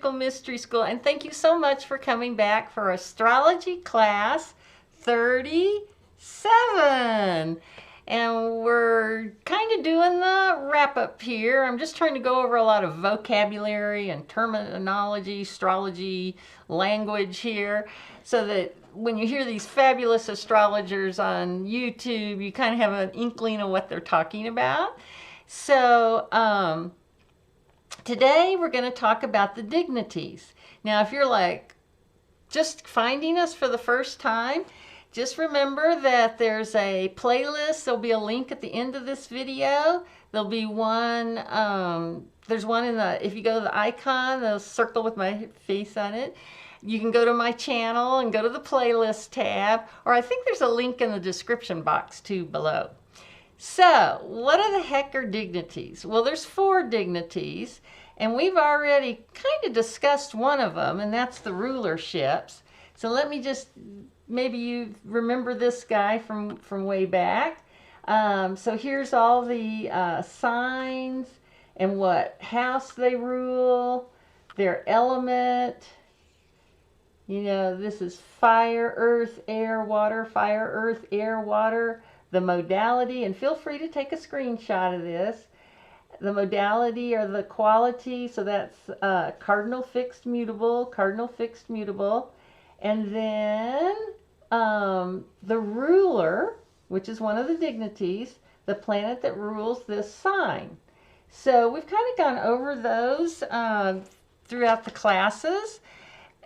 Magical Mystery School, and thank you so much for coming back for Astrology Class 37. And we're kind of doing the wrap-up here. I'm just trying to go over a lot of vocabulary and terminology, astrology, language here, so that when you hear these fabulous astrologers on YouTube, you kind of have an inkling of what they're talking about. So today we're going to talk about the dignities. Now, if you're like just finding us for the first time, just remember that there's a playlist. There'll be a link at the end of this video. There'll be one, there's one in the, if you go to the icon, the circle with my face on it, you can go to my channel and go to the playlist tab, or I think there's a link in the description box too below. So, what the heck are dignities? Well, there's 4 dignities, and we've already kind of discussed one of them, and that's the rulerships. So let me just, maybe you remember this guy from way back. So here's all the signs and what house they rule, their element. You know, this is fire, earth, air, water, fire, earth, air, water. The modality, and feel free to take a screenshot of this. The modality or the quality, so that's cardinal, fixed, mutable, cardinal, fixed, mutable. And then the ruler, which is one of the dignities, the planet that rules this sign. So we've kind of gone over those throughout the classes.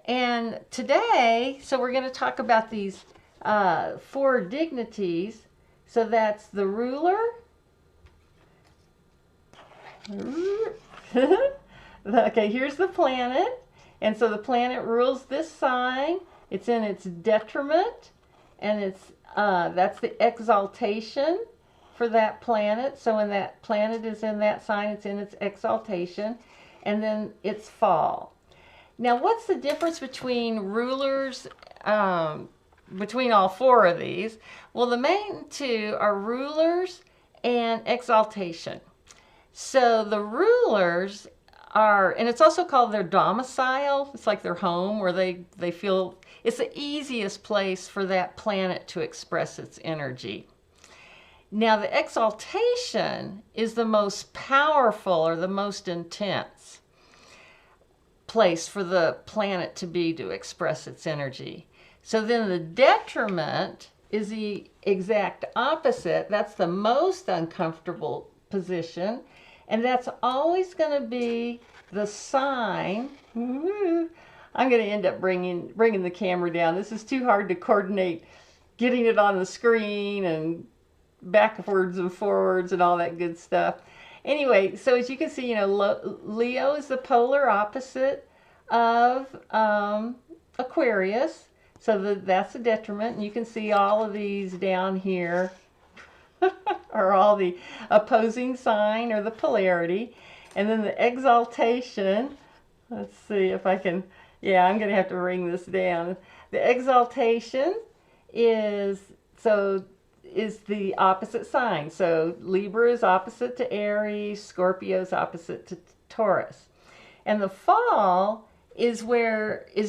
And today, so we're going to talk about these 4 dignities. So that's the ruler. Okay, here's the planet. And so the planet rules this sign. It's in its detriment. And it's that's the exaltation for that planet. So when that planet is in that sign, it's in its exaltation. And then its fall. Now, what's the difference between rulers, between all 4 of these? Well, the main 2 are rulers and exaltation. So the rulers are, and it's also called their domicile. It's like their home, where they feel it's the easiest place for that planet to express its energy. Now, the exaltation is the most powerful or the most intense place for the planet to be to express its energy. So then the detriment is the exact opposite. That's the most uncomfortable position, and that's always going to be the sign. I'm going to end up bringing the camera down. This is too hard to coordinate, getting it on the screen and backwards and forwards and all that good stuff. Anyway, so as you can see, you know, Leo is the polar opposite of Aquarius. So that's the detriment. And you can see all of these down here are all the opposing sign or the polarity. And then the exaltation, let's see if I can, yeah, I'm going to have to bring this down. The exaltation is the opposite sign. So Libra is opposite to Aries, Scorpio is opposite to Taurus. And the fall is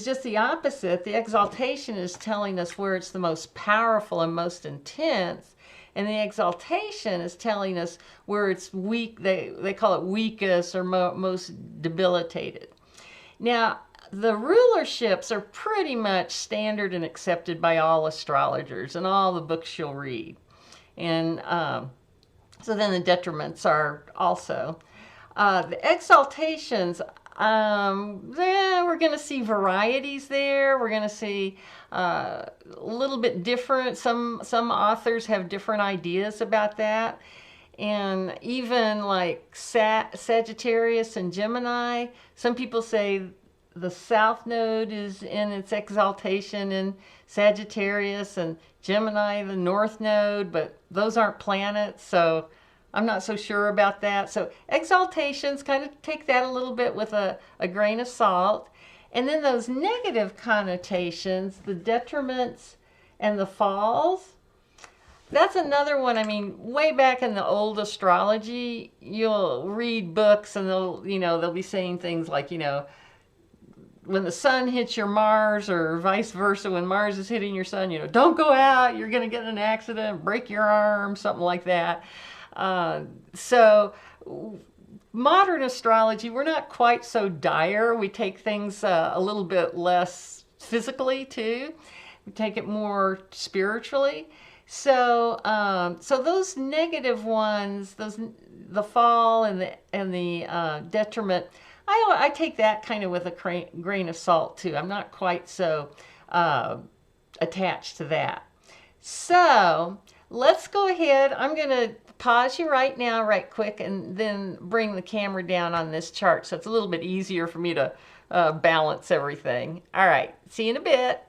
just the opposite. The exaltation is telling us where it's the most powerful and most intense. And the exaltation is telling us where it's weak. They call it weakest or most debilitated. Now, the rulerships are pretty much standard and accepted by all astrologers and all the books you'll read. And so then the detriments are also. The exaltations, we're going to see varieties there. We're going to see a little bit different. Some authors have different ideas about that. And even like Sagittarius and Gemini, some people say the South Node is in its exaltation in Sagittarius, and Gemini the North Node, but those aren't planets, so I'm not so sure about that. So exaltations, kind of take that a little bit with a grain of salt. And then those negative connotations, the detriments and the falls, that's another one. I mean, way back in the old astrology, you'll read books and they'll be saying things like, when the sun hits your Mars, or vice versa, when Mars is hitting your sun, don't go out, you're going to get in an accident, break your arm, something like that. So modern astrology, we're not quite so dire. We take things a little bit less physically too. We take it more spiritually. So so those negative ones, the fall and the detriment, I take that kind of with a grain of salt too. I'm not quite so attached to that. So let's go ahead. I'm going to pause you right now, right quick, and then bring the camera down on this chart so it's a little bit easier for me to balance everything. All right, see you in a bit.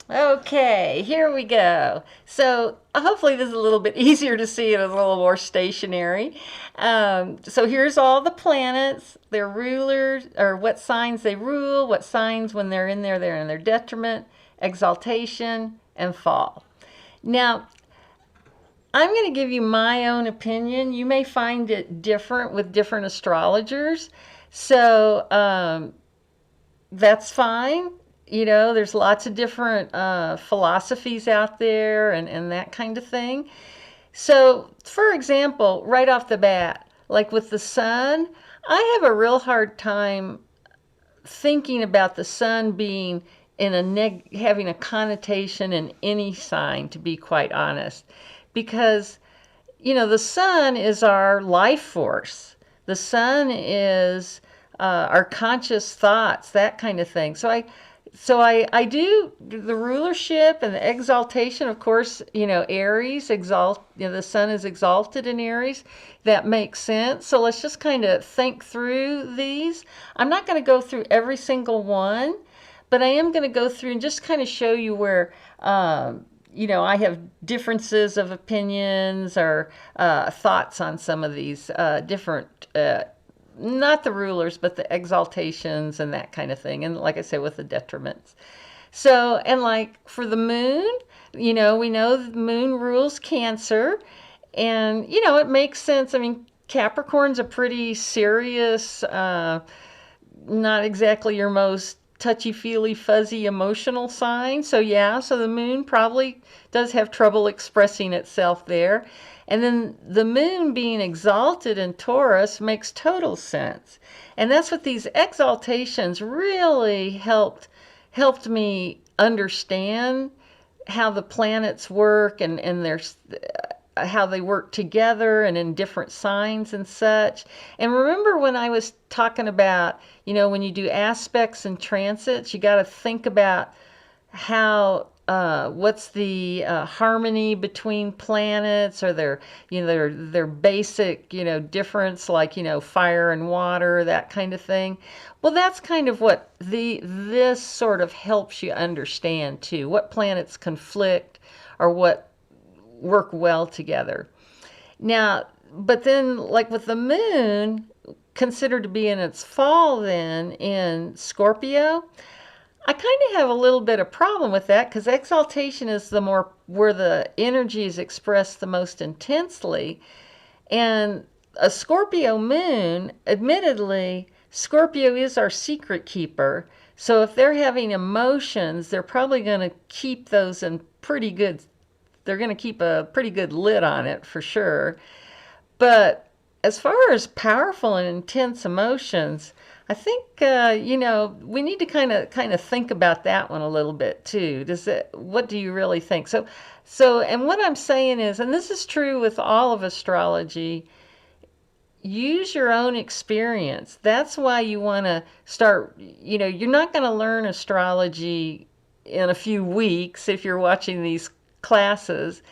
Okay, here we go. So hopefully this is a little bit easier to see. It is a little more stationary. So here's all the planets, their rulers, or what signs they rule, what signs when they're in there, they're in their detriment, exaltation, and fall. Now, I'm going to give you my own opinion. You may find it different with different astrologers. So that's fine. There's lots of different philosophies out there and that kind of thing. So, for example, right off the bat, like with the sun, I have a real hard time thinking about the sun being in having a connotation in any sign, to be quite honest. Because, the sun is our life force. The sun is our conscious thoughts, that kind of thing. So I do the rulership and the exaltation, of course, Aries, the sun is exalted in Aries. That makes sense. So let's just kind of think through these. I'm not going to go through every single one, but I am going to go through and just kind of show you where, I have differences of opinions or thoughts on some of these different not the rulers, but the exaltations and that kind of thing. And like I said, with the detriments. So, and like for the moon, we know the moon rules Cancer. And, it makes sense. I mean, Capricorn's a pretty serious, not exactly your most touchy-feely, fuzzy, emotional sign. So yeah, so the moon probably does have trouble expressing itself there. And then the moon being exalted in Taurus makes total sense. And that's what these exaltations really helped me understand how the planets work and how they work together and in different signs and such. And remember when I was talking about, when you do aspects and transits, you got to think about how what's the harmony between planets, or their basic difference, like fire and water, that kind of thing. Well, that's kind of what this sort of helps you understand too, what planets conflict or what work well together. Now, but then like with the moon considered to be in its fall then in Scorpio, I kind of have a little bit of problem with that, because exaltation is where the energy is expressed the most intensely. And a Scorpio moon, admittedly, Scorpio is our secret keeper. So if they're having emotions, they're probably going to keep those in they're going to keep a pretty good lid on it for sure. But as far as powerful and intense emotions, I think we need to kind of think about that one a little bit too. What do you really think? So and what I'm saying is, and this is true with all of astrology, use your own experience. That's why you want to start. You're not going to learn astrology in a few weeks if you're watching these classes.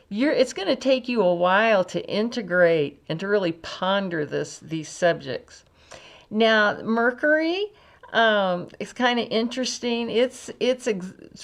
It's going to take you a while to integrate and to really ponder these subjects. Now, Mercury is kind of interesting. Its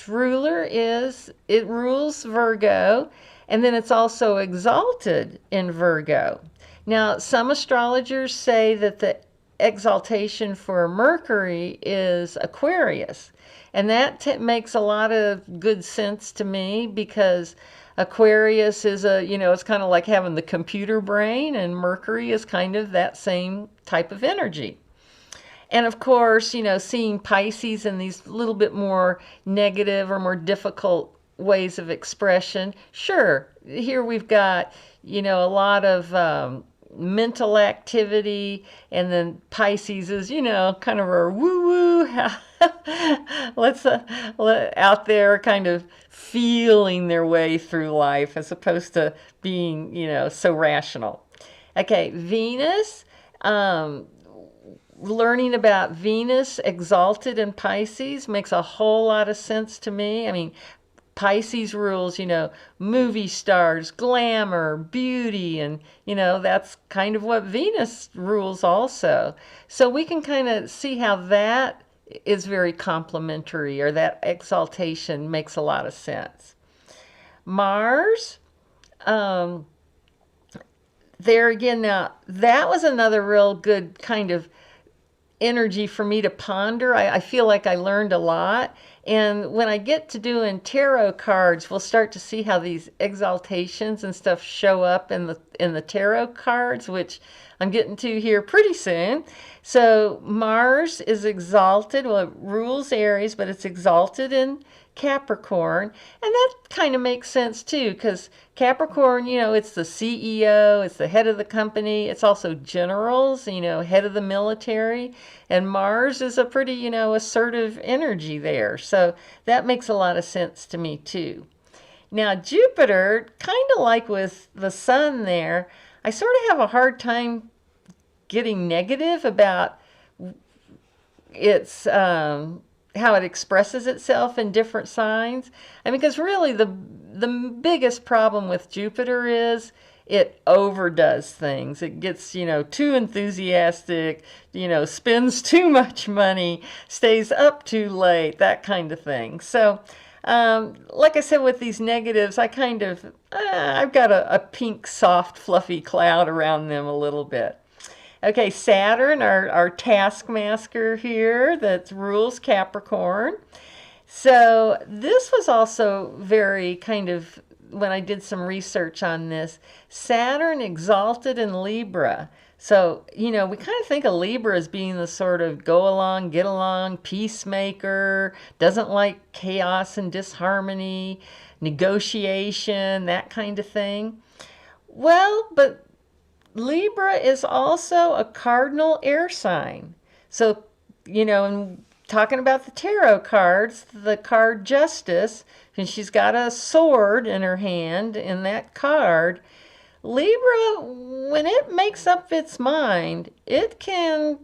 ruler it rules Virgo, and then it's also exalted in Virgo. Now, some astrologers say that the exaltation for Mercury is Aquarius, and that makes a lot of good sense to me, because Aquarius is it's kind of like having the computer brain, and Mercury is kind of that same type of energy. And of course, seeing Pisces in these little bit more negative or more difficult ways of expression. Sure, here we've got, a lot of mental activity, and then Pisces is, kind of a woo woo. Let's out there kind of feeling their way through life as opposed to being, so rational. Okay, Venus. Learning about Venus exalted in Pisces makes a whole lot of sense to me. I mean, Pisces rules, movie stars, glamour, beauty, and, that's kind of what Venus rules also. So we can kind of see how that is very complementary, or that exaltation makes a lot of sense. Mars, there again, now that was another real good kind of energy for me to ponder. I feel like I learned a lot. And when I get to doing tarot cards, we'll start to see how these exaltations and stuff show up in the tarot cards, which I'm getting to here pretty soon. So Mars is exalted. Well, it rules Aries, but it's exalted in Capricorn. And that kind of makes sense too, because Capricorn, it's the CEO, it's the head of the company, it's also generals, head of the military. And Mars is a pretty, assertive energy there. So that makes a lot of sense to me too. Now, Jupiter, kind of like with the sun there, I sort of have a hard time getting negative about its how it expresses itself in different signs. I mean, because really the biggest problem with Jupiter is it overdoes things. It gets, too enthusiastic, spends too much money, stays up too late, that kind of thing. So, like I said, with these negatives, I kind of, I've got a pink, soft, fluffy cloud around them a little bit. Okay, Saturn, our taskmaster here that rules Capricorn. So this was also very kind of, when I did some research on this, Saturn exalted in Libra. So, we kind of think of Libra as being the sort of go along, get along, peacemaker, doesn't like chaos and disharmony, negotiation, that kind of thing. Well, but Libra is also a cardinal air sign. So, in talking about the tarot cards, the card Justice, and she's got a sword in her hand in that card. Libra, when it makes up its mind, it can,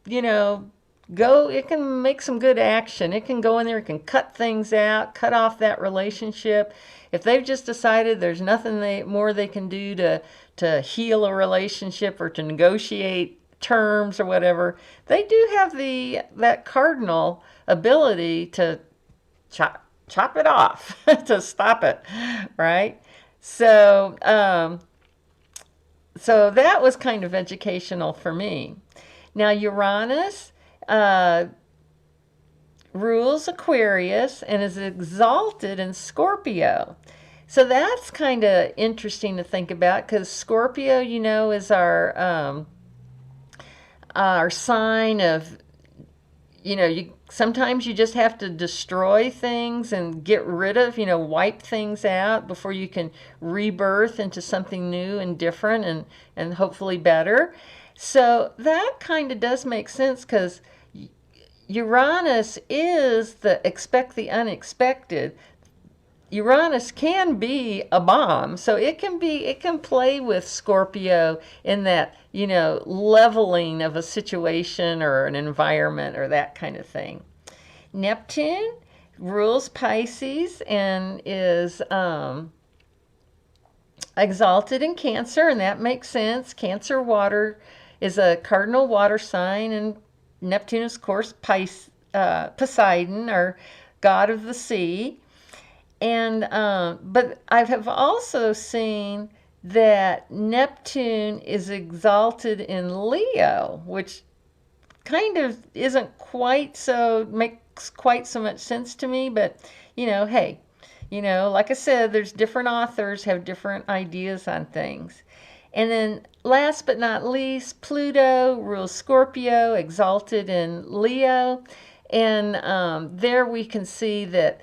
it can make some good action. It can go in there, it can cut things out, cut off that relationship. If they've just decided there's nothing more they can do to heal a relationship or to negotiate terms or whatever, they do have that cardinal ability to chop it off, to stop it, right? So, so that was kind of educational for me. Now, Uranus rules Aquarius and is exalted in Scorpio. So that's kind of interesting to think about, because Scorpio, is our sign of, sometimes you just have to destroy things and get rid of, wipe things out before you can rebirth into something new and different and hopefully better. So that kind of does make sense, because Uranus is the expect the unexpected. Uranus can be a bomb, so it can play with Scorpio in that, leveling of a situation or an environment or that kind of thing. Neptune rules Pisces and is exalted in Cancer, and that makes sense. Cancer water is a cardinal water sign, and Neptune is, of course, Poseidon, or god of the sea. And but I have also seen that Neptune is exalted in Leo, which kind of isn't quite so, makes quite so much sense to me. But hey, like I said, there's different authors have different ideas on things. And then last but not least, Pluto rules Scorpio, exalted in Leo. And there we can see that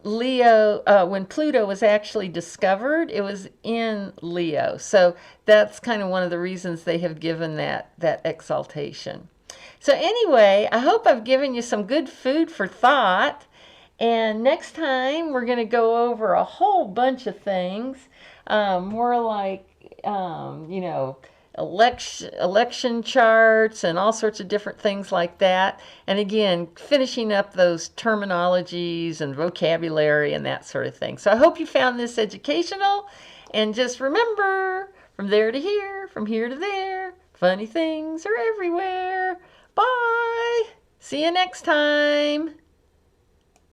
Leo, when Pluto was actually discovered, it was in Leo. So that's kind of one of the reasons they have given that exaltation. So anyway, I hope I've given you some good food for thought. And next time we're going to go over a whole bunch of things, more like, you know, election charts and all sorts of different things like that. And again, finishing up those terminologies and vocabulary and that sort of thing. So I hope you found this educational. And just remember, from there to here, from here to there, funny things are everywhere. Bye. See you next time.